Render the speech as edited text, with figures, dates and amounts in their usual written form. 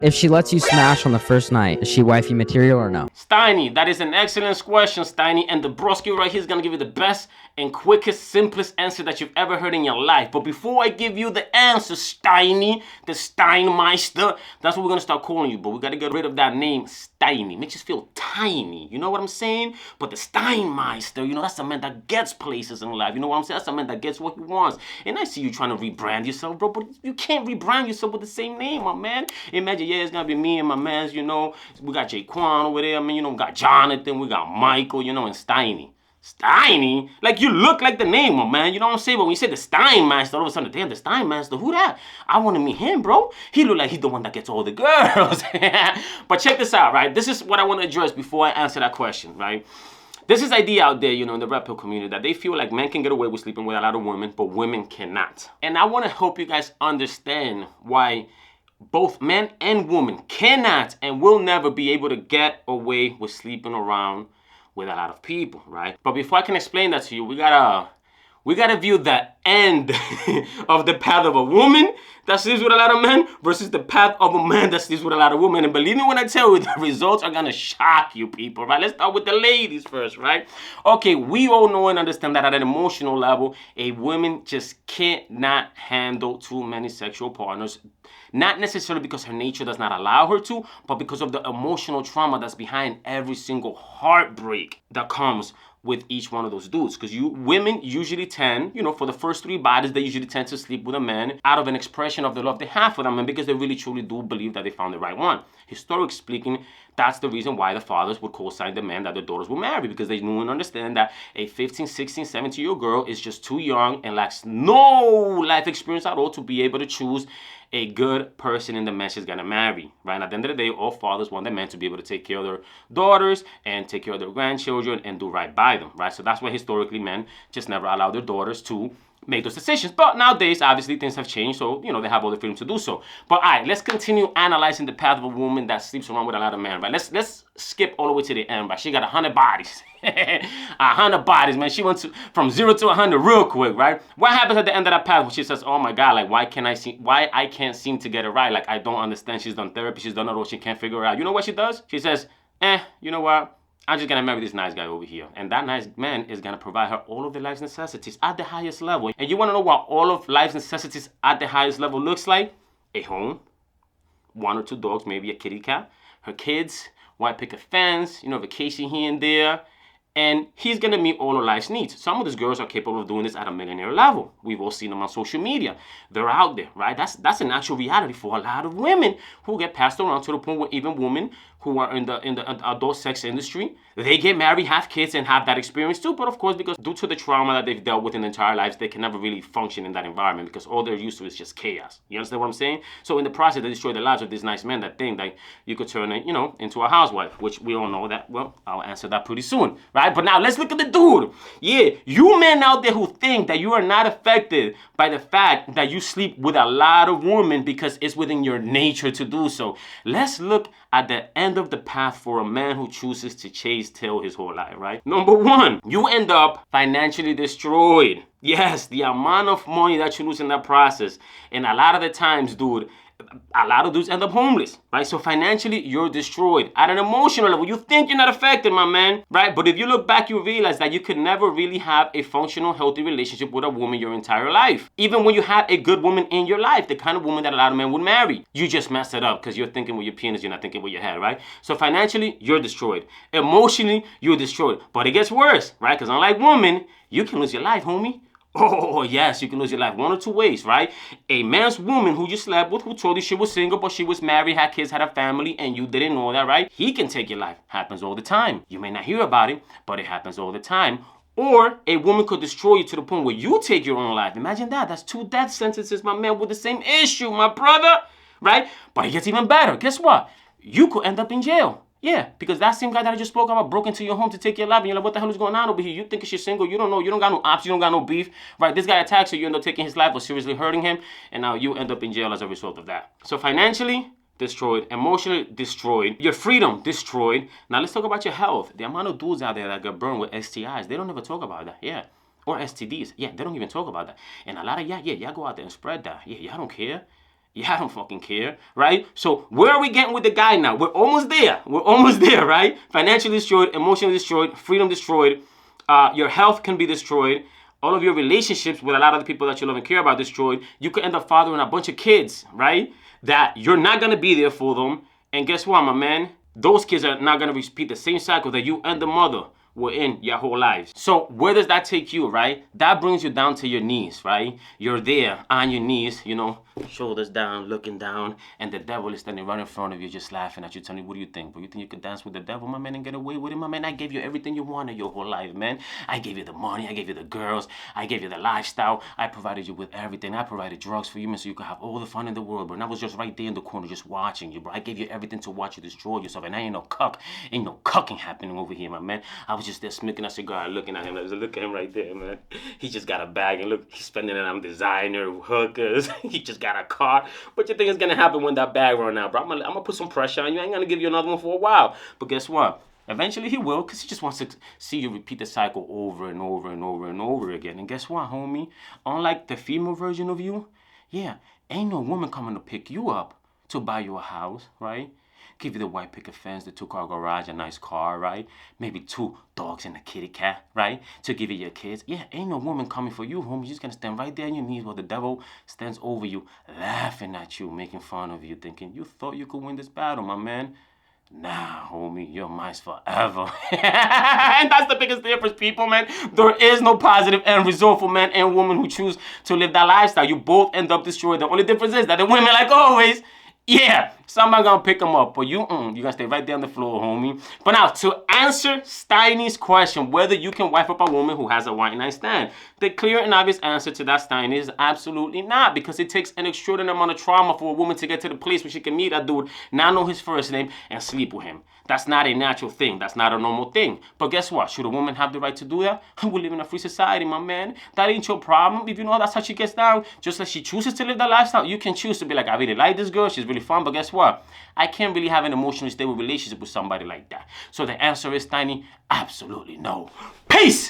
If she lets you smash on the first night, is she wifey material or no? Steiny, that is an excellent question, Steiny. And the Broskee right here is going to give you the best and quickest, simplest answer that you've ever heard in your life. But before I give you the answer, Steiny, the Steinmeister, that's what we're going to start calling you. But we got to get rid of that name, Steiny. Makes you feel tiny. You know what I'm saying? But the Steinmeister, you know, that's the man that gets places in life. You know what I'm saying? That's the man that gets what he wants. And I see you trying to rebrand yourself, bro. But you can't rebrand yourself with the same name, my man. Imagine, yeah, it's going to be me and my mans, you know. We got Jaquan over there. I mean, you know, we got Jonathan. We got Michael, you know, and Steiny. Steiny? Like, you look like the name, my man. You know what I'm saying? But when you say the Steinmaster, all of a sudden, damn, the Steinmaster, who that? I want to meet him, bro. He look like he's the one that gets all the girls. But check this out, right? This is what I want to address before I answer that question, right? There's this idea out there, you know, in the rap pill community that they feel like men can get away with sleeping with a lot of women, but women cannot. And I want to help you guys understand why both men and women cannot and will never be able to get away with sleeping around with a lot of people, right? But before I can explain that to you, we gotta view the end of the path of a woman that sleeps with a lot of men versus the path of a man that sleeps with a lot of women. And believe me when I tell you, the results are gonna shock you people, right? Let's start with the ladies first, right? Okay, we all know and understand that at an emotional level, a woman just cannot handle too many sexual partners. Not necessarily because her nature does not allow her to, but because of the emotional trauma that's behind every single heartbreak that comes with each one of those dudes. Because women usually tend, you know, for the first 3 bodies, they usually tend to sleep with a man out of an expression of the love they have for them and because they really truly do believe that they found the right one. Historically speaking, that's the reason why the fathers would co-sign the man that their daughters will marry, because they knew and understand that a 15, 16, 17-year-old girl is just too young and lacks no life experience at all to be able to choose a good person in the man she's gonna marry, right? At the end of the day, all fathers want their men to be able to take care of their daughters and take care of their grandchildren and do right by them, right? So that's why historically men just never allow their daughters to make those decisions. But nowadays, obviously, things have changed, so, you know, they have all the freedom to do so. But all right, let's continue analyzing the path of a woman that sleeps around with a lot of men, right? Let's skip all the way to the end, right? She got 100 bodies. 100 bodies, man. She went from 0 to 100 real quick, right? What happens at the end of that path when she says, oh my God, like, why I can't seem to get it right? Like, I don't understand. She's done therapy. She's done it all. She can't figure it out. You know what she does? She says, you know what? I'm just gonna marry this nice guy over here. And that nice man is gonna provide her all of the life's necessities at the highest level. And you wanna know what all of life's necessities at the highest level looks like? A home, 1 or 2 dogs, maybe a kitty cat, her kids, white picket fence, you know, vacation here and there. And he's gonna meet all of life's needs. Some of these girls are capable of doing this at a millionaire level. We've all seen them on social media. They're out there, right? That's an actual reality for a lot of women who get passed around to the point where even women who are in the adult sex industry, they get married, have kids, and have that experience too. But of course, because due to the trauma that they've dealt with in their entire lives, they can never really function in that environment because all they're used to is just chaos. You understand what I'm saying? So in the process, they destroy the lives of these nice men that think that you could turn it, you know, into a housewife, which we all know that, well, I'll answer that pretty soon, right? But now let's look at the dude. Yeah, you men out there who think that you are not affected by the fact that you sleep with a lot of women because it's within your nature to do so. Let's look at the end of the path for a man who chooses to chase tail his whole life, right? Number 1, you end up financially destroyed. Yes, the amount of money that you lose in that process. And a lot of the times, dude, a lot of dudes end up homeless, right? So financially, you're destroyed. At an emotional level, you think you're not affected, my man, right? But if you look back, you realize that you could never really have a functional, healthy relationship with a woman your entire life. Even when you had a good woman in your life, the kind of woman that a lot of men would marry. You just messed it up because you're thinking with your penis, you're not thinking with your head, right? So financially, you're destroyed. Emotionally, you're destroyed. But it gets worse, right? Because unlike women, you can lose your life, homie. Oh, yes, you can lose your life 1 or 2 ways, right? A man's woman who you slept with, who told you she was single, but she was married, had kids, had a family, and you didn't know that, right? He can take your life. Happens all the time. You may not hear about it, but it happens all the time. Or a woman could destroy you to the point where you take your own life. Imagine that. That's 2 death sentences, my man, with the same issue, my brother, right? But it gets even better. Guess what? You could end up in jail. Yeah, because that same guy that I just spoke about broke into your home to take your life, and you're like, what the hell is going on over here? You think you're single, you don't know, you don't got no ops, you don't got no beef, right? This guy attacks you, you end up taking his life or seriously hurting him, and now you end up in jail as a result of that. So financially, destroyed, emotionally destroyed, your freedom destroyed. Now let's talk about your health. The amount of dudes out there that get burned with STIs, they don't ever talk about that, yeah. Or STDs, yeah, they don't even talk about that. And a lot of y'all go out there and spread that. Yeah, y'all don't care. Yeah, I don't fucking care, right? So where are we getting with the guy now? We're almost there. We're almost there, right? Financially destroyed, emotionally destroyed, freedom destroyed. Your health can be destroyed. All of your relationships with a lot of the people that you love and care about destroyed. You could end up fathering a bunch of kids, right? That you're not going to be there for them. And guess what, my man? Those kids are not going to repeat the same cycle that you and the mother were in your whole lives. So where does that take you, right? That brings you down to your knees, right? You're there on your knees, you know, shoulders down, looking down, and the devil is standing right in front of you, just laughing at you, telling you, what do you think? But you think you could dance with the devil, my man, and get away with it, my man? I gave you everything you wanted your whole life, man. I gave you the money, I gave you the girls, I gave you the lifestyle, I provided you with everything. I provided drugs for you, man, so you could have all the fun in the world, bro. And I was just right there in the corner, just watching you, bro. I gave you everything to watch you destroy yourself, and I ain't no cuck. Ain't no cucking happening over here, my man. I was just there smoking a cigar, looking at him. Look at him right there, man. He just got a bag, and look, he's spending it on designer, hookers. He just got a car. What you think is gonna happen when that bag run out, bro? I'm gonna put some pressure on you. I ain't gonna give you another one for a while. But guess what? Eventually he will, because he just wants to see you repeat the cycle over and over and over and over again. And guess what, homie? Unlike the female version of you, yeah, ain't no woman coming to pick you up to buy you a house, right? Give you the white picket fence, the 2-car garage, a nice car, right? Maybe 2 dogs and a kitty cat, right? To give you your kids. Yeah, ain't no woman coming for you, homie. You're just gonna stand right there on your knees while the devil stands over you, laughing at you, making fun of you, thinking you thought you could win this battle, my man. Nah, homie, you're mine forever. And that's the biggest difference, people, man. There is no positive end result for men and women who choose to live that lifestyle. You both end up destroyed. The only difference is that the women, like always, yeah, somebody gonna pick them up, but you gonna stay right there on the floor, homie. But now, to answer Steiny's question, whether you can wife up a woman who has a one-night stand, the clear and obvious answer to that, Steiny, is absolutely not, because it takes an extraordinary amount of trauma for a woman to get to the place where she can meet a dude, not know his first name, and sleep with him. That's not a natural thing. That's not a normal thing. But guess what? Should a woman have the right to do that? We live in a free society, my man. That ain't your problem. If you know that's how she gets down, just like she chooses to live that lifestyle, you can choose to be like, I really like this girl. She's really fun. But guess what? I can't really have an emotionally stable relationship with somebody like that. So the answer is, Steiny, absolutely no. Peace!